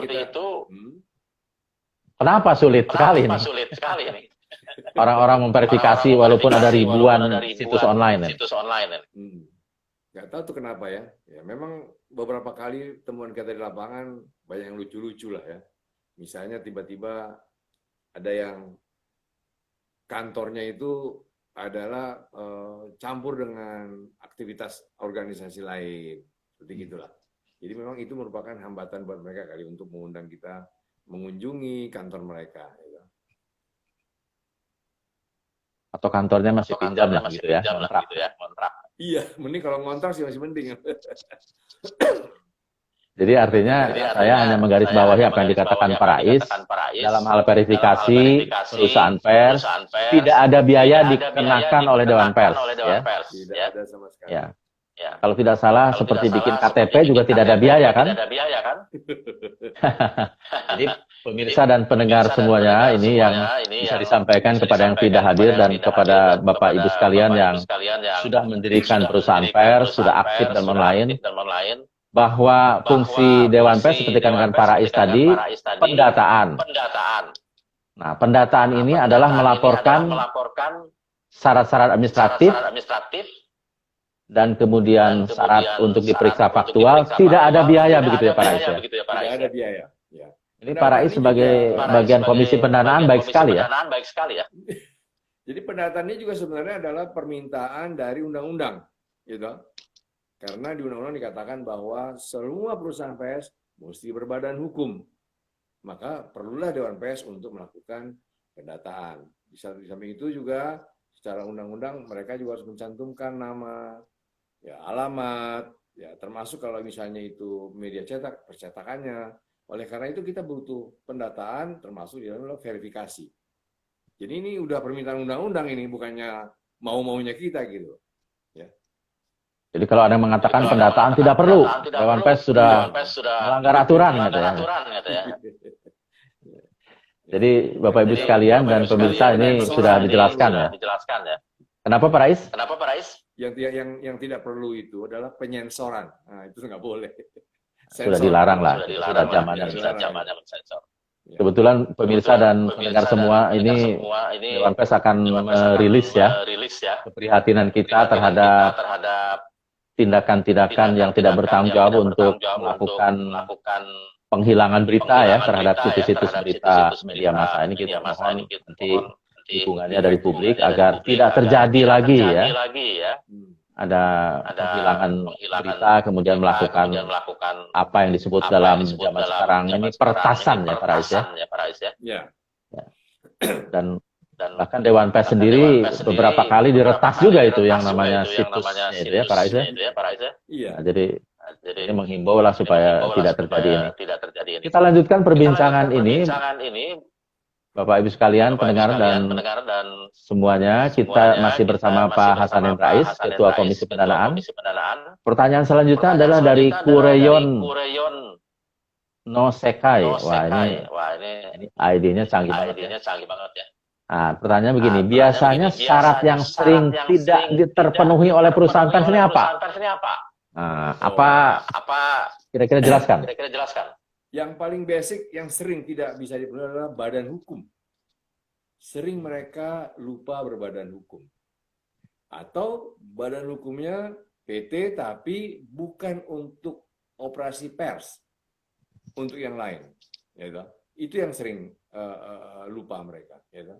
kenapa sulit sekali ini? Orang-orang memverifikasi walaupun ada ribuan situs online. Nggak tahu tuh kenapa ya. Ya memang beberapa kali temuan kita di lapangan banyak yang lucu-lucu lah ya. Misalnya tiba-tiba ada yang kantornya itu adalah campur dengan aktivitas organisasi lain. Seperti gitulah. Jadi memang itu merupakan hambatan buat mereka kali untuk mengundang kita mengunjungi kantor mereka. Ya. Atau kantornya masih pinjam lah gitu ya, kontrak. Iya, mending kalau ngontrak sih masih mending. Jadi artinya saya hanya menggarisbawahi apa yang dikatakan Pak Rais dalam hal verifikasi perusahaan pers tidak ada biaya dikenakan oleh Dewan Pers. Ya. Tidak ada sama sekali. Ya. Kalau tidak salah seperti bikin KTP juga tidak ada biaya kan? Jadi pemirsa dan pendengar semuanya ini yang bisa disampaikan kepada yang tidak hadir dan kepada Bapak Ibu sekalian yang sudah mendirikan perusahaan pers, sudah aktif dan online, bahwa fungsi Dewan Pers seperti katakan Pak Rais tadi, pendataan. Nah, pendataan ini adalah melaporkan syarat-syarat administratif dan kemudian syarat untuk diperiksa faktual, tidak ada biaya begitu ya Pak Rais ya? Tidak ada biaya. Ya. Ini Pak Rais sebagai bagian Komisi Pendanaan baik sekali ya? Jadi pendataan ini juga sebenarnya adalah permintaan dari undang-undang, gitu. Karena di undang-undang dikatakan bahwa semua perusahaan pers mesti berbadan hukum. Maka perlulah Dewan Pers untuk melakukan pendataan. Di samping itu juga secara undang-undang mereka juga harus mencantumkan nama, ya alamat, ya termasuk kalau misalnya itu media cetak, percetakannya. Oleh karena itu kita butuh pendataan termasuk di dalam verifikasi. Jadi ini udah permintaan undang-undang ini, bukannya mau-maunya kita gitu. Ya. Jadi kalau ada yang mengatakan pendataan tidak perlu, Dewan Pers sudah melanggar aturan gitu ya. Jadi Bapak Ibu sekalian dan pemirsa ini sudah dijelaskan ya. Kenapa Pak Rais? Yang tidak perlu itu adalah penyensoran. Nah, itu nggak boleh. Sudah dilarang lah. Sudah zamannya sensor. Kebetulan pemirsa dan pendengar semua ini Dewan Pers akan merilis ya keprihatinan kita terhadap tindakan-tindakan yang tidak bertanggung jawab untuk melakukan penghilangan berita ya terhadap situs-situs berita media massa ini. Kita mohon nanti dukungannya dari publik agar tidak terjadi lagi ya ada penghilangan berita, kemudian melakukan apa yang disebut dalam zaman sekarang ini peretasan ya Pak Rais ya. Ya. Ya. Dan bahkan Dewan Pers sendiri beberapa kali diretas juga itu yang namanya situsnya itu ya Pak Rais ya. Iya. Nah, jadi ini menghimbau lah supaya tidak terjadi ini. Kita lanjutkan perbincangan ini, Bapak Ibu sekalian, pendengar dan semuanya. Kita masih bersama Pak Hasanin Rais, Ketua Komisi Pendanaan. Pertanyaan selanjutnya adalah dari Kureyon No Sekai. Wah, ini ID-nya canggih banget ya. Nah, pertanyaan begini, biasanya syarat yang sering tidak terpenuhi oleh perusahaan pers ini apa? Nah, apa kira-kira jelaskan? Yang paling basic yang sering tidak bisa dipenuhi adalah badan hukum. Sering mereka lupa berbadan hukum. Atau badan hukumnya PT tapi bukan untuk operasi pers, untuk yang lain. Ya, itu yang sering lupa mereka. Ya,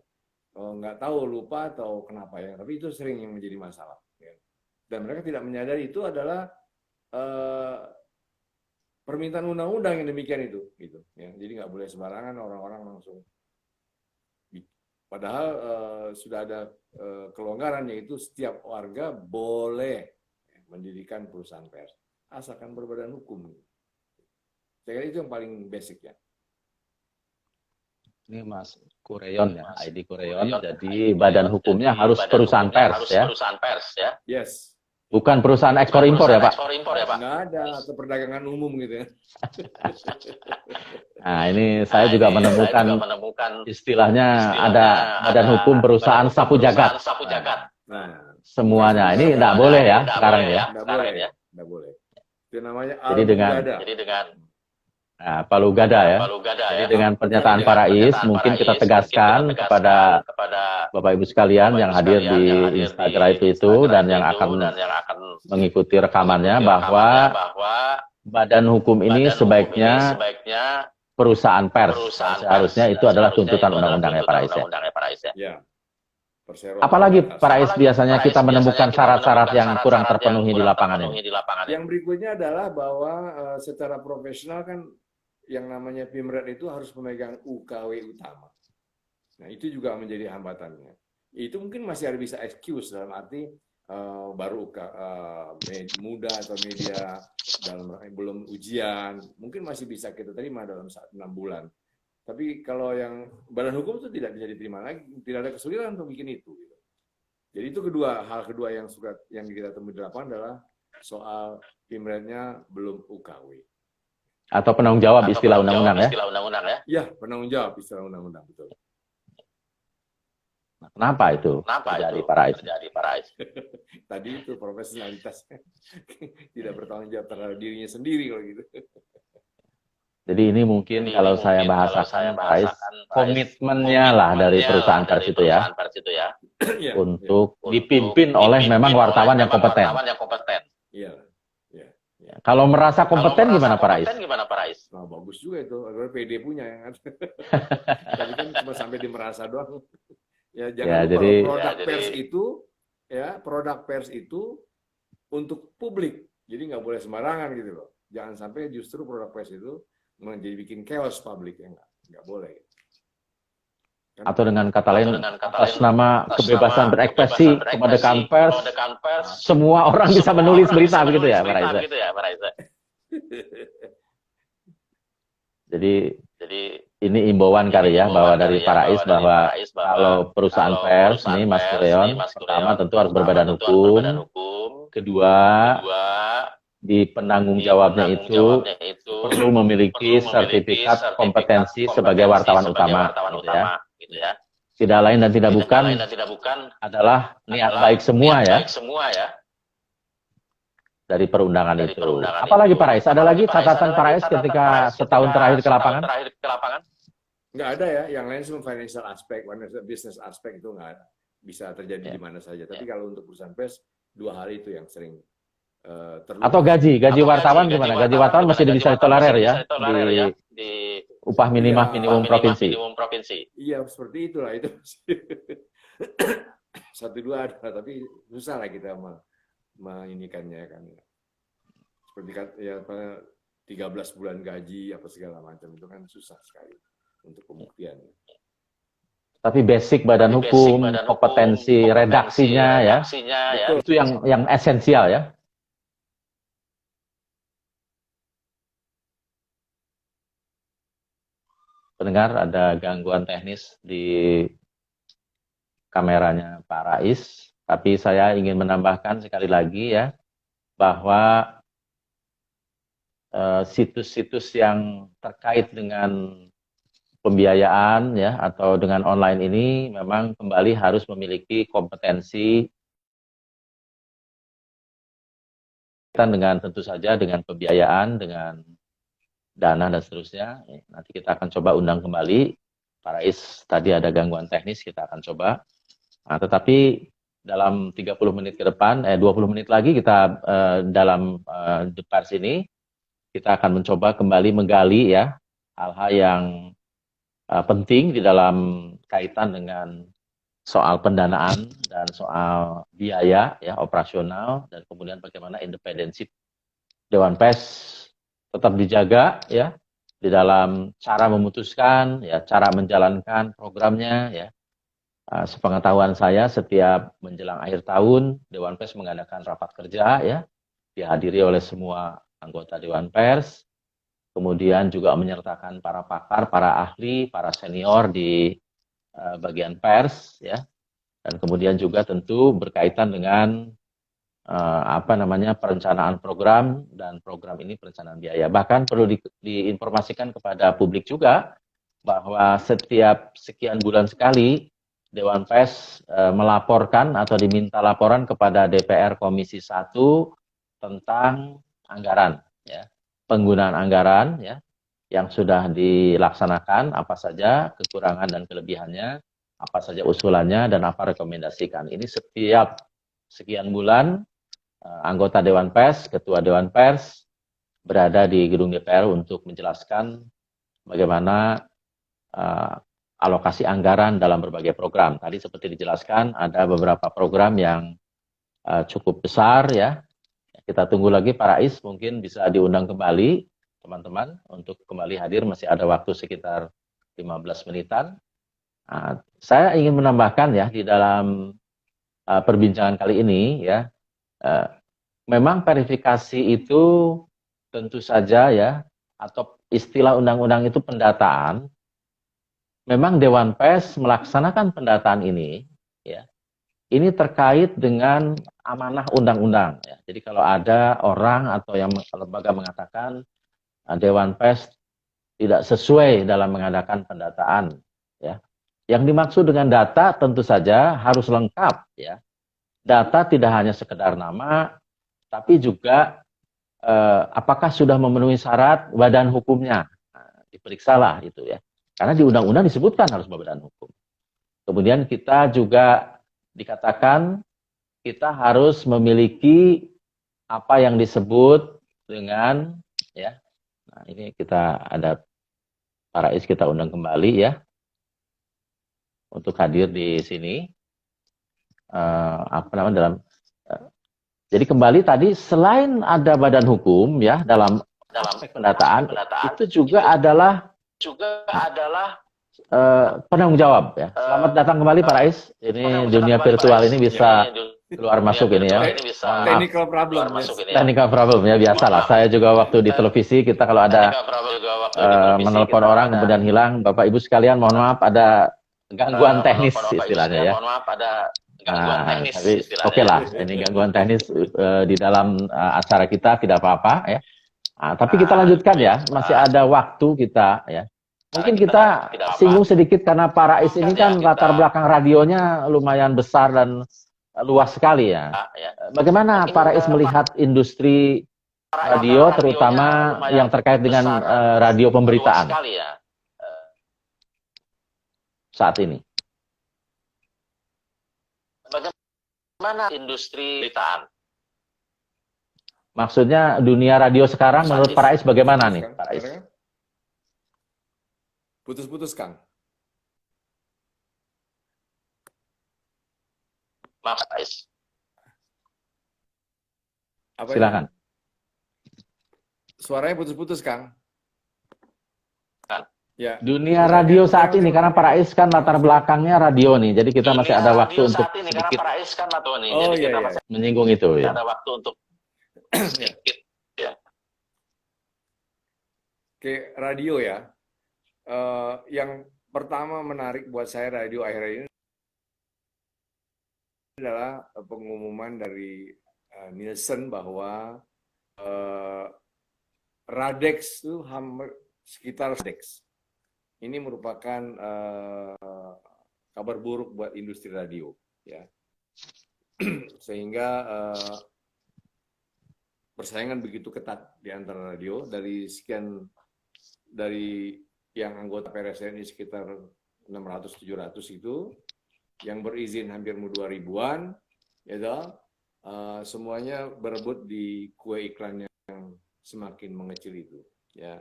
nggak tahu lupa atau kenapa ya, tapi itu sering yang menjadi masalah. Ya. Dan mereka tidak menyadari itu adalah permintaan undang-undang yang demikian itu, gitu. Ya. Jadi nggak boleh sembarangan orang-orang langsung. Padahal sudah ada kelonggaran, yaitu setiap warga boleh mendirikan perusahaan pers, asalkan berbadan hukum. Saya kira itu yang paling basic ya. Ini Mas Kureyon ya, ID Kureyon. Jadi badan hukumnya harus perusahaan pers ya. Yes. Bukan perusahaan ekspor impor ya Pak? Nggak ada, atau perdagangan umum gitu ya. Nah ini saya juga menemukan istilahnya ada badan hukum perusahaan sapu jagat. Nah, semuanya ini tidak boleh ya sekarang ya. Nggak boleh. Itu namanya Jadi dengan palu gada ya. Jadi dengan pernyataan Pak Rais mungkin kita tegaskan kepada Bapak Ibu sekalian yang hadir di Instagram itu dan yang akan mengikuti rekamannya bahwa badan hukum ini sebaiknya perusahaan pers. Seharusnya itu adalah tuntutan undang-undang ya Pak Rais ya. Apalagi Pak Rais biasanya kita menemukan syarat-syarat yang kurang terpenuhi di lapangan ini. Yang berikutnya adalah bahwa secara profesional kan yang namanya Pimret itu harus memegang UKW utama. Nah itu juga menjadi hambatannya. Itu mungkin masih ada bisa excuse dalam arti baru muda atau media dalam belum ujian, mungkin masih bisa kita terima dalam 6 bulan. Tapi kalau yang badan hukum itu tidak bisa diterima lagi, tidak ada kesulitan untuk bikin itu. Jadi itu hal kedua yang kita temui di lapangan adalah soal Pimretnya belum UKW. Atau penanggung jawab istilah undang-undang ya? Iya, penanggung jawab istilah undang-undang, betul. Nah, kenapa itu terjadi Pak Rais? Tadi itu profesionalitas tidak bertanggung jawab terhadap dirinya sendiri kalau gitu. Jadi ini mungkin kalau saya bahasakan Pak Rais, komitmennya lah dari perusahaan pers itu ya, untuk dipimpin oleh memang wartawan yang kompeten. Iya. Kalau merasa kompeten gimana Pak Rais? Nah, bagus juga itu, agar PD punya ya kan. Tapi kan cuma sampai di merasa doang. Ya jangan lupa produk pers itu untuk publik. Jadi nggak boleh sembarangan gitu loh. Jangan sampai justru produk pers itu menjadi bikin chaos publik, ya nggak boleh. Atau dengan kata lain, atas nama kebebasan berekspresi, kemerdekaan pers, semua orang bisa menulis berita begitu ya Pak Rais? Jadi ini imbauan kali ya bahwa dari Pak Rais bahwa kalau perusahaan pers nih Mas Kureyon, pertama tentu harus berbadan hukum, kedua di penanggung jawabnya itu perlu memiliki sertifikat kompetensi sebagai wartawan utama, gitu ya. Tidak lain dan tidak bukan adalah niat baik semua ya dari perundangan itu. Apalagi Pak Rais? Ada lagi catatan Pak Rais ketika setahun terakhir ke lapangan? Nggak ada ya. Yang lain semua financial aspect, business aspect itu nggak ada. Bisa terjadi di mana saja. Tapi kalau untuk perusahaan pers, 2 hal itu yang sering terlupa. Atau gaji wartawan gimana? Gaji wartawan masih bisa ditolerir ya di upah minimum provinsi. Iya, seperti itulah itu. 1-2 ada, tapi susah lah kita menginikannya kan. Seperti ya apa 13 bulan gaji apa segala macam itu kan susah sekali untuk pembuktian. Tapi basic badan hukum, kompetensi redaksinya ya, itu yang esensial ya. Pendengar, ada gangguan teknis di kameranya Pak Rais, tapi saya ingin menambahkan sekali lagi ya, bahwa situs-situs yang terkait dengan pembiayaan ya atau dengan online ini memang kembali harus memiliki kompetensi dengan tentu saja dengan pembiayaan, dengan dana dan seterusnya. Nanti kita akan coba undang kembali Pak Rais, tadi ada gangguan teknis, kita akan coba. Nah, tetapi dalam 30 menit ke depan, 20 menit lagi kita dalam The Pers ini, kita akan mencoba kembali menggali ya hal-hal yang penting di dalam kaitan dengan soal pendanaan dan soal biaya ya operasional, dan kemudian bagaimana independensi Dewan Pers tetap dijaga ya di dalam cara memutuskan ya, cara menjalankan programnya ya. Sepengetahuan saya, setiap menjelang akhir tahun Dewan Pers mengadakan rapat kerja ya, dihadiri oleh semua anggota Dewan Pers, kemudian juga menyertakan para pakar, para ahli, para senior di bagian pers ya, dan kemudian juga tentu berkaitan dengan perencanaan program, dan program ini perencanaan biaya. Bahkan perlu diinformasikan kepada publik juga bahwa setiap sekian bulan sekali Dewan Pers melaporkan atau diminta laporan kepada DPR Komisi 1 tentang anggaran ya, penggunaan anggaran ya yang sudah dilaksanakan, apa saja kekurangan dan kelebihannya, apa saja usulannya, dan apa rekomendasikan. Ini setiap sekian bulan anggota Dewan Pers, Ketua Dewan Pers berada di gedung DPR untuk menjelaskan bagaimana alokasi anggaran dalam berbagai program. Tadi seperti dijelaskan, ada beberapa program yang cukup besar ya. Kita tunggu lagi Pak Rais, mungkin bisa diundang kembali teman-teman untuk kembali hadir, masih ada waktu sekitar 15 menitan. Saya ingin menambahkan ya di dalam perbincangan kali ini ya, memang verifikasi itu tentu saja ya, atau istilah undang-undang itu pendataan. Memang Dewan Pers melaksanakan pendataan ini ya, ini terkait dengan amanah undang-undang ya. Jadi kalau ada orang atau yang lembaga mengatakan Dewan Pers tidak sesuai dalam mengadakan pendataan ya, yang dimaksud dengan data tentu saja harus lengkap ya. Data tidak hanya sekedar nama, tapi juga apakah sudah memenuhi syarat badan hukumnya. Nah, diperiksalah itu ya, karena di undang-undang disebutkan harus berbadan hukum. Kemudian kita juga dikatakan kita harus memiliki apa yang disebut dengan ya. Nah, ini kita ada Pak Rais, kita undang kembali ya untuk hadir di sini. Dalam jadi kembali tadi, selain ada badan hukum ya dalam aspek pendataan, itu juga adalah penanggung jawab ya. Selamat datang kembali Pak Rais. Ini dunia virtual ini bisa keluar masuk ini ya. Technical problem. Technical problem ya, biasalah. Saya juga waktu di televisi, kita kalau ada menelpon orang kemudian hilang, Bapak Ibu sekalian mohon maaf, ada gangguan teknis istilahnya ya. Tapi oke lah, ini gangguan teknis di dalam acara kita tidak apa-apa ya. Tapi kita lanjutkan ya, masih ada waktu kita ya. Mungkin kita singgung sedikit karena Pak Rais ini kan latar belakang radionya lumayan besar dan luas sekali ya. Bagaimana Pak Rais melihat industri radio, terutama yang terkait dengan radio pemberitaan saat ini? Bagaimana industri pemberitaan? Maksudnya dunia radio sekarang menurut Pak Rais bagaimana nih Pak Rais? Putus-putus Kang. Maaf Rais. Apa Silakan. Suaranya putus-putus, Kang. Ya. Dunia radio saat ini, karena Pak Rais kan latar belakangnya radio nih, jadi kita masih ada waktu untuk sedikit menyinggung itu ya. Ada waktu untuk sedikit. Ya. Oke, radio ya. Yang pertama menarik buat saya radio akhir-akhir ini adalah pengumuman dari Nielsen bahwa Radex itu sekitar Radex. Ini merupakan kabar buruk buat industri radio, ya. Sehingga persaingan begitu ketat di antara radio dari yang anggota PRSNI sekitar 600-700 itu, yang berizin hampir 2.000-an, ya, semuanya berebut di kue iklan yang semakin mengecil itu, ya.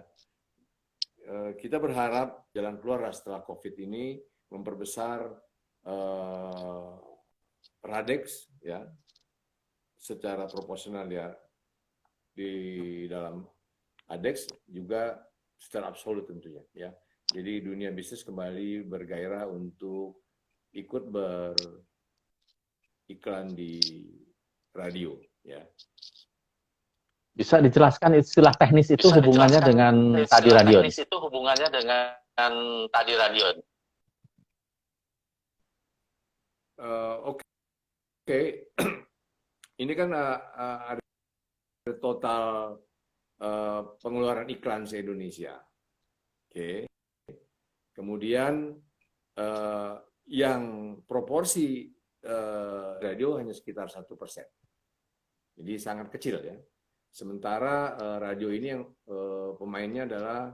Kita berharap jalan keluar setelah COVID ini memperbesar Radex, ya, secara proporsional, ya, di dalam Adex juga secara absolut tentunya, ya. Jadi dunia bisnis kembali bergairah untuk ikut beriklan di radio, ya. Bisa dijelaskan istilah teknis itu hubungannya dengan tadi radio? Teknis itu hubungannya dengan tadi radio. Oke. Ini kan ada total pengeluaran iklan se-Indonesia. Oke. Kemudian yang proporsi radio hanya sekitar 1%. Jadi sangat kecil, ya. Sementara radio ini yang pemainnya adalah,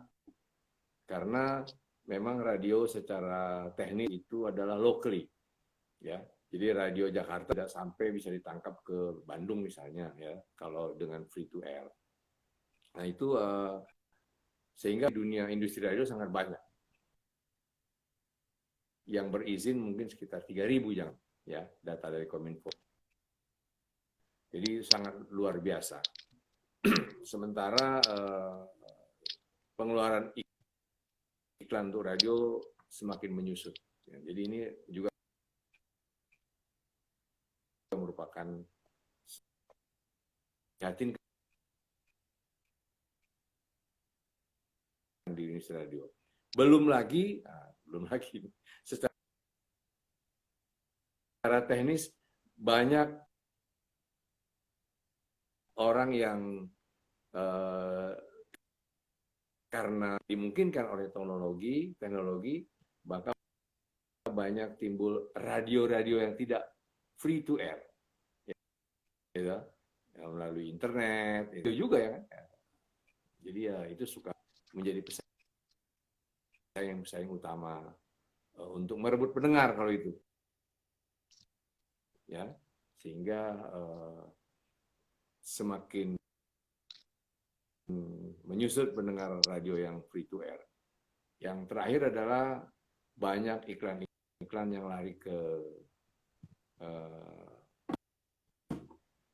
karena memang radio secara teknis itu adalah locally, ya. Jadi radio Jakarta tidak sampai bisa ditangkap ke Bandung misalnya, ya, kalau dengan free to air. Nah itu sehingga dunia industri radio sangat banyak. Yang berizin mungkin sekitar 3.000 ya, data dari Kominfo. Jadi sangat luar biasa. Sementara pengeluaran iklan untuk radio semakin menyusut. Ya, jadi ini juga merupakan yakin di industri radio. Belum lagi secara teknis banyak orang yang karena dimungkinkan oleh teknologi, maka banyak timbul radio-radio yang tidak free to air, ya, melalui internet, itu juga, ya kan. Jadi ya itu suka menjadi pesaing utama untuk merebut pendengar kalau itu, ya, sehingga semakin menyusut pendengar radio yang free to air. Yang terakhir adalah banyak iklan yang lari ke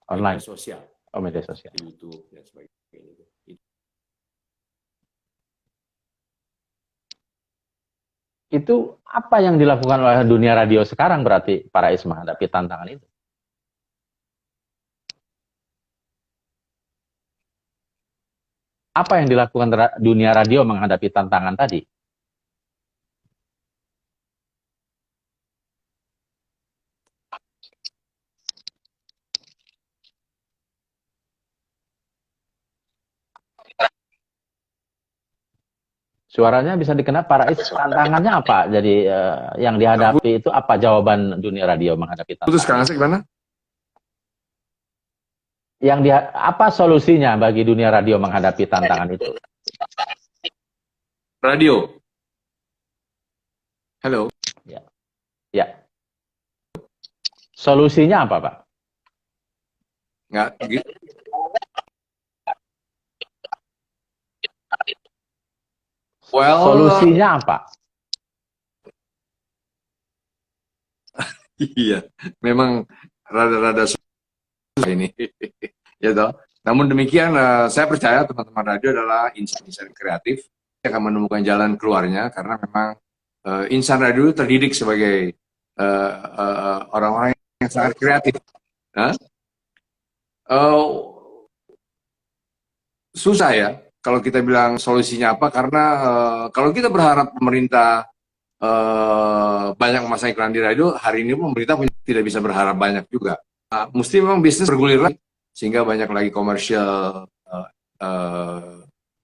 online, media sosial, media sosial, YouTube dan sebagainya. Itu apa yang dilakukan oleh dunia radio sekarang berarti Pak Rais menghadapi tantangan itu? Apa yang dilakukan dunia radio menghadapi tantangan tadi? Suaranya bisa dikenal, Pak Rais, tantangannya apa? Jadi yang dihadapi itu apa, jawaban dunia radio menghadapi tantangan? Putus, Kang Asep, gimana? Apa solusinya bagi dunia radio menghadapi tantangan itu? Radio. Halo. Ya. Ya. Solusinya apa, Pak? Nggak gitu. Well, solusinya apa? Iya, memang rada-rada susah ini. ya toh. Namun demikian, saya percaya teman-teman radio adalah insan-insan kreatif yang akan menemukan jalan keluarnya, karena memang insan radio terdidik sebagai orang-orang yang sangat kreatif. Nah, susah ya kalau kita bilang solusinya apa, karena kalau kita berharap pemerintah banyak memasang iklan di radio, hari ini pemerintah tidak bisa berharap banyak juga. Mesti memang bisnis bergulir lagi, sehingga banyak lagi komersial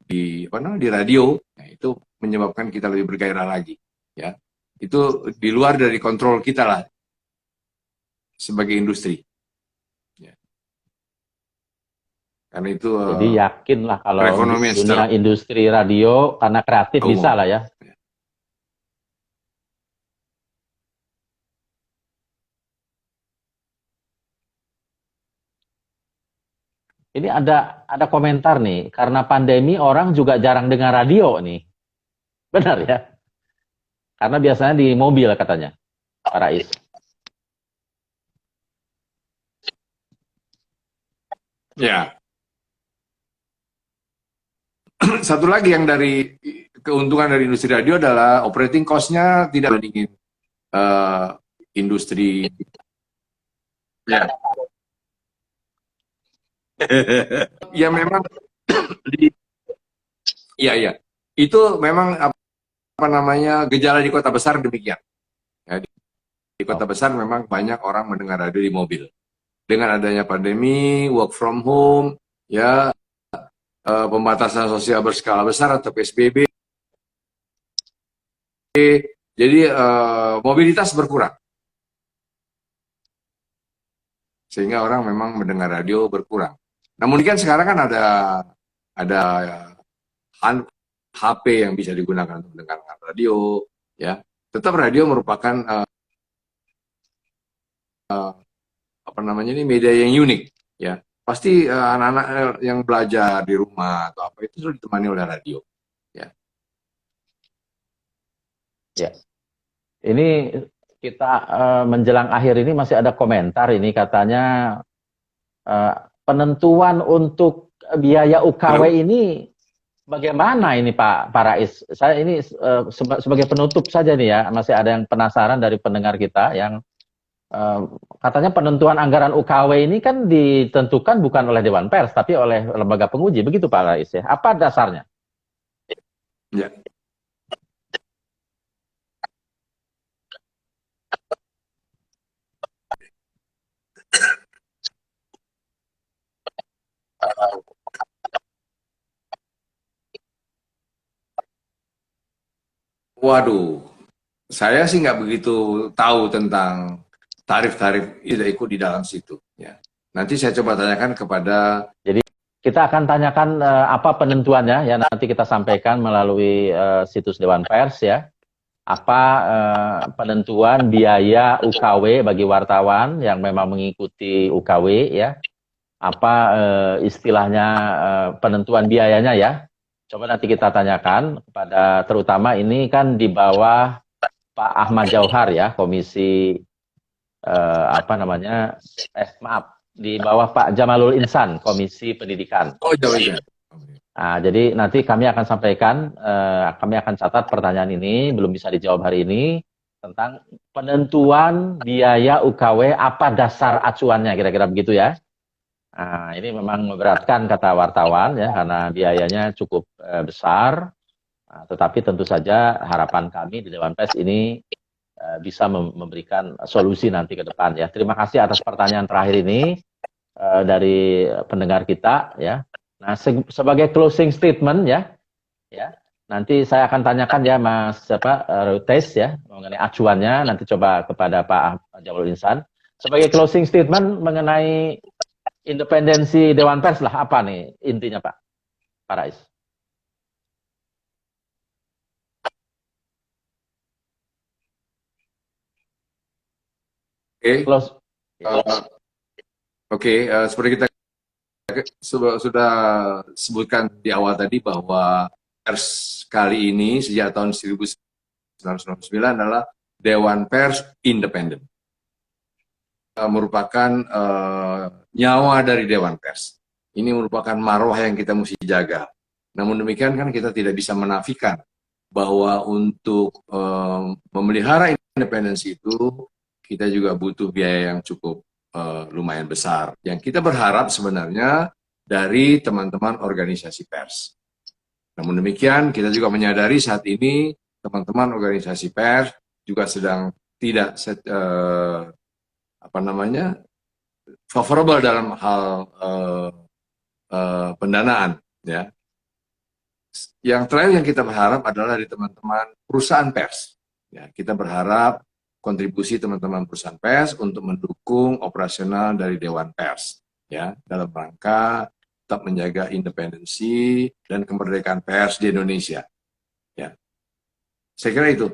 di radio. Nah, itu menyebabkan kita lebih bergairah lagi, ya. Itu di luar dari kontrol kita lah sebagai industri, ya. Karena itu Jadi yakinlah kalau perekonomian dunia secara industri radio karena kreatif umum. bisa lah ya. Ini ada komentar nih, karena pandemi orang juga jarang dengar radio nih. Benar ya? Karena biasanya di mobil katanya, Pak Rais. Ya. Satu lagi yang dari keuntungan dari industri radio adalah operating cost-nya tidak bandingin industri. Ya. Ya memang iya. Itu memang apa namanya gejala di kota besar demikian. Ya, di kota besar memang banyak orang mendengar radio di mobil. Dengan adanya pandemi, work from home, ya pembatasan sosial berskala besar atau PSBB, jadi mobilitas berkurang, sehingga orang memang mendengar radio berkurang. Namun kan sekarang kan ada HP yang bisa digunakan untuk mendengarkan radio, ya. Tetap radio merupakan apa namanya ini media yang unik, ya. Pasti anak-anak yang belajar di rumah atau apa itu sudah ditemani oleh radio, ya. Ya. Ini kita menjelang akhir ini masih ada komentar ini, katanya penentuan untuk biaya UKW ini bagaimana ini Pak Rais? Saya ini sebagai penutup saja nih ya, masih ada yang penasaran dari pendengar kita yang katanya penentuan anggaran UKW ini kan ditentukan bukan oleh Dewan Pers tapi oleh lembaga penguji, begitu Pak Rais ya? Apa dasarnya? Ya. Waduh, saya sih nggak begitu tahu tentang tarif-tarif tidak ikut di dalam situ. Ya. Nanti saya coba tanyakan kepada. Jadi kita akan tanyakan apa penentuannya ya, nanti kita sampaikan melalui situs Dewan Pers ya. Apa penentuan biaya UKW bagi wartawan yang memang mengikuti UKW ya. Apa istilahnya penentuan biayanya ya. Coba nanti kita tanyakan kepada, terutama ini kan di bawah Pak Ahmad Jauhar ya, komisi apa namanya, maaf, di bawah Pak Jamalul Insan, komisi pendidikan. Oh, jauh. Nah, jadi nanti kami akan sampaikan, kami akan catat pertanyaan ini, belum bisa dijawab hari ini, tentang penentuan biaya UKW, apa dasar acuannya, kira-kira begitu ya. Nah, ini memang memberatkan kata wartawan ya, karena biayanya cukup besar. Nah, tetapi tentu saja harapan kami di Dewan Pers ini bisa memberikan solusi nanti ke depan ya. Terima kasih atas pertanyaan terakhir ini dari pendengar kita ya. Nah, sebagai closing statement ya, nanti saya akan tanyakan ya Mas Reutes ya mengenai acuannya. Nanti coba kepada Pak Jamalul Insan. Sebagai closing statement mengenai independensi Dewan Pers lah, apa nih intinya Pak Rais? Oke, seperti kita sudah sebutkan di awal tadi bahwa pers kali ini sejak tahun 1999 adalah Dewan Pers Independen. Merupakan nyawa dari Dewan Pers. Ini merupakan marwah yang kita mesti jaga. Namun demikian kan kita tidak bisa menafikan bahwa untuk memelihara independensi itu kita juga butuh biaya yang cukup lumayan besar. Yang kita berharap sebenarnya dari teman-teman organisasi pers. Namun demikian kita juga menyadari saat ini teman-teman organisasi pers juga sedang tidak favorable dalam hal pendanaan, ya. Yang terakhir yang kita berharap adalah dari teman-teman perusahaan pers. Ya, kita berharap kontribusi teman-teman perusahaan pers untuk mendukung operasional dari Dewan Pers, ya, dalam rangka tetap menjaga independensi dan kemerdekaan pers di Indonesia. Ya, saya kira itu.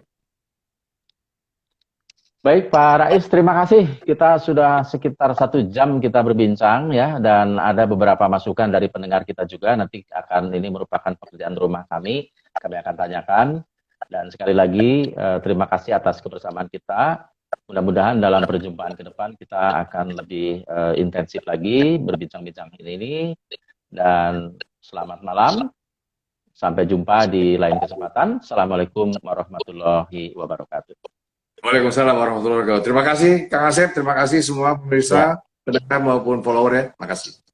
Baik Pak Rais, terima kasih. Kita sudah sekitar 1 jam kita berbincang ya, dan ada beberapa masukan dari pendengar kita juga. Nanti ini merupakan pekerjaan rumah kami akan tanyakan. Dan sekali lagi terima kasih atas kebersamaan kita. Mudah-mudahan dalam perjumpaan ke depan kita akan lebih intensif lagi berbincang-bincang ini. Dan selamat malam. Sampai jumpa di lain kesempatan. Assalamualaikum warahmatullahi wabarakatuh. Waalaikumsalam warahmatullahi wabarakatuh. Terima kasih Kang Asep, terima kasih semua pemirsa, pendengar maupun follower ya. Terima kasih.